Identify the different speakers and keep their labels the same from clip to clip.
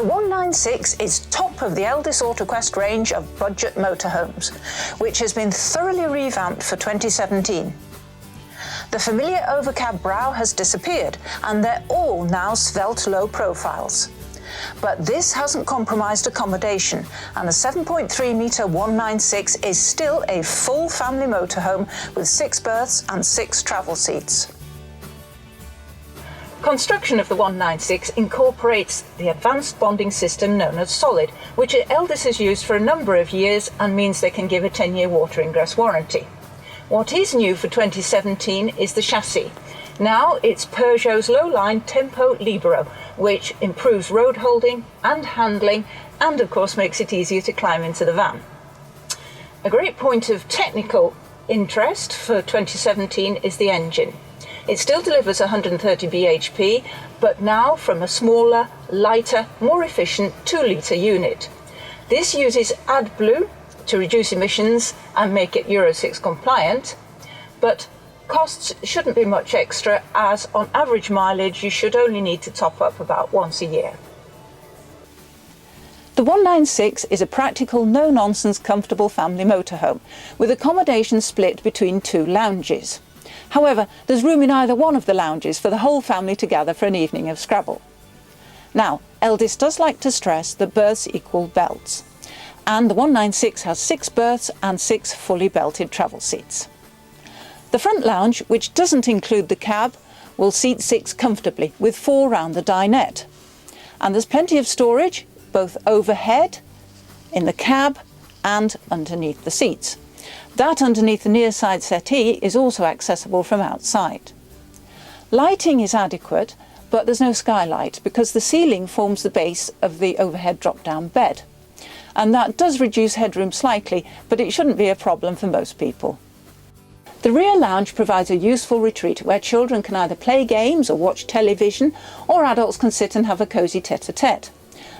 Speaker 1: The 196 is top of the Elddis Autoquest range of budget motorhomes, which has been thoroughly revamped for 2017. The familiar overcab brow has disappeared, and they're all now svelte low profiles. But this hasn't compromised accommodation, and the 7.3-metre 196 is still a full family motorhome with 6 berths and 6 travel seats. Construction of the 196 incorporates the advanced bonding system known as Solid, which Elddis has used for a number of years and means they can give a 10-year water ingress warranty. What is new for 2017 is the chassis. Now it's Peugeot's low-line Tempo Libero, which improves road holding and handling and of course makes it easier to climb into the van. A great point of technical interest for 2017 is the engine. It still delivers 130 bhp, but now from a smaller, lighter, more efficient 2-litre unit. This uses AdBlue to reduce emissions and make it Euro 6 compliant, but costs shouldn't be much extra, as on average mileage you should only need to top up about once a year. The 196 is a practical, no-nonsense, comfortable family motorhome with accommodation split between 2 lounges. However, there's room in either one of the lounges for the whole family to gather for an evening of Scrabble. Now, Elddis does like to stress that berths equal belts, and the 196 has 6 berths and 6 fully belted travel seats. The front lounge, which doesn't include the cab, will seat 6 comfortably with 4 round the dinette. And there's plenty of storage, both overhead, in the cab and underneath the seats. That underneath the near side settee is also accessible from outside. Lighting is adequate, but there's no skylight because the ceiling forms the base of the overhead drop-down bed. And that does reduce headroom slightly, but it shouldn't be a problem for most people. The rear lounge provides a useful retreat where children can either play games or watch television, or adults can sit and have a cosy tete-a-tete.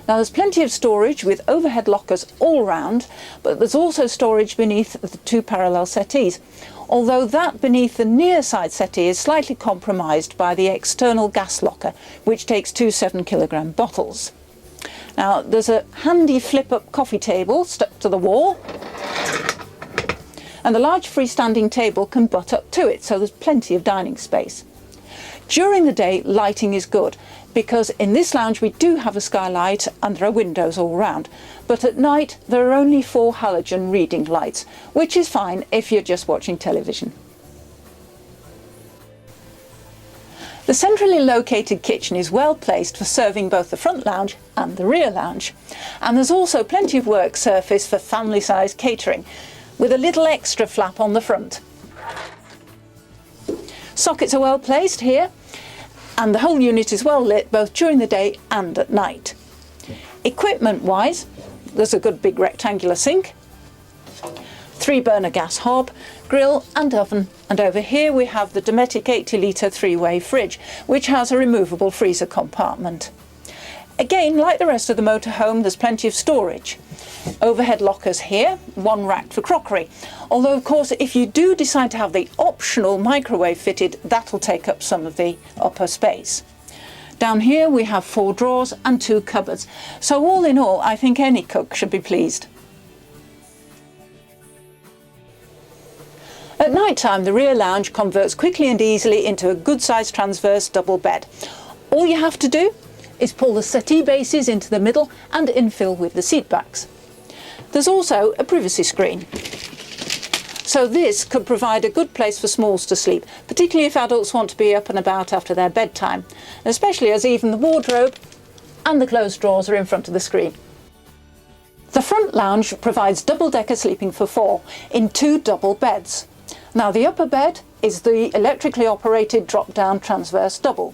Speaker 1: Now there's plenty of storage with overhead lockers all round, but there's also storage beneath the 2 parallel settees, although that beneath the near side settee is slightly compromised by the external gas locker, which takes 2 7-kilogram bottles. Now there's a handy flip-up coffee table stuck to the wall, and the large freestanding table can butt up to it, so there's plenty of dining space. During the day, lighting is good, because in this lounge we do have a skylight and there are windows all round, but at night there are only 4 halogen reading lights, which is fine if you're just watching television. The centrally located kitchen is well placed for serving both the front lounge and the rear lounge, and there's also plenty of work surface for family-sized catering, with a little extra flap on the front. Sockets are well placed here, and the whole unit is well lit both during the day and at night. Equipment-wise, there's a good big rectangular sink, 3-burner gas hob, grill and oven, and over here we have the Dometic 80-litre 3-way fridge, which has a removable freezer compartment. Again, like the rest of the motorhome, there's plenty of storage. Overhead lockers here, 1 rack for crockery, although of course if you do decide to have the optional microwave fitted, that'll take up some of the upper space. Down here we have 4 drawers and 2 cupboards, so all in all I think any cook should be pleased. At night time the rear lounge converts quickly and easily into a good sized transverse double bed. All you have to do is pull the settee bases into the middle and infill with the seat backs. There's also a privacy screen, so this could provide a good place for smalls to sleep, particularly if adults want to be up and about after their bedtime, especially as even the wardrobe and the clothes drawers are in front of the screen. The front lounge provides double-decker sleeping for 4 in 2 double beds. Now the upper bed is the electrically operated drop-down transverse double.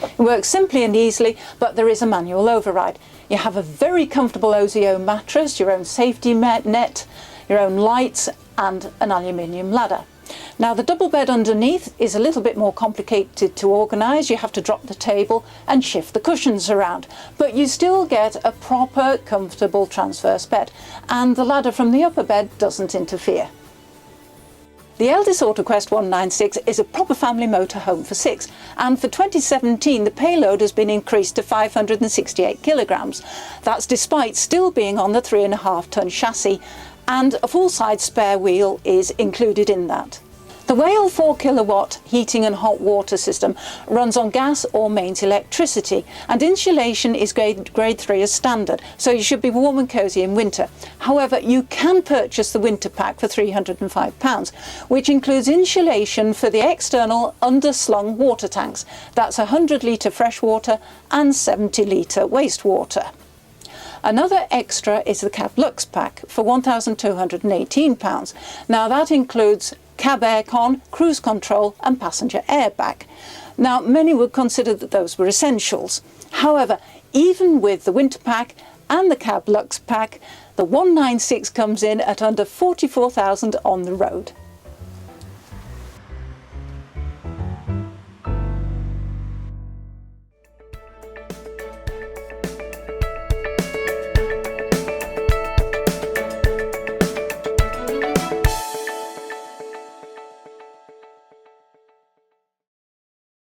Speaker 1: It works simply and easily, but there is a manual override. You have a very comfortable Ozio mattress, your own safety net, your own lights and an aluminium ladder. Now the double bed underneath is a little bit more complicated to organise. You have to drop the table and shift the cushions around, but you still get a proper comfortable transverse bed, and the ladder from the upper bed doesn't interfere. The Elddis Autoquest 196 is a proper family motorhome for 6, and for 2017 the payload has been increased to 568 kilograms. That's despite still being on the 3.5-ton chassis, and a full-size spare wheel is included in that. The Whale 4 kilowatt heating and hot water system runs on gas or mains electricity, and insulation is grade 3 as standard, so you should be warm and cosy in winter. However, you can purchase the winter pack for £305, which includes insulation for the external underslung water tanks. That's 100 litre fresh water and 70 litre wastewater. Another extra is the Cab Lux pack for £1,218. Now that includes cab aircon, cruise control and passenger airbag. Now many would consider that those were essentials. However, even with the winter pack and the Cab Lux pack, the 196 comes in at under 44,000 on the road.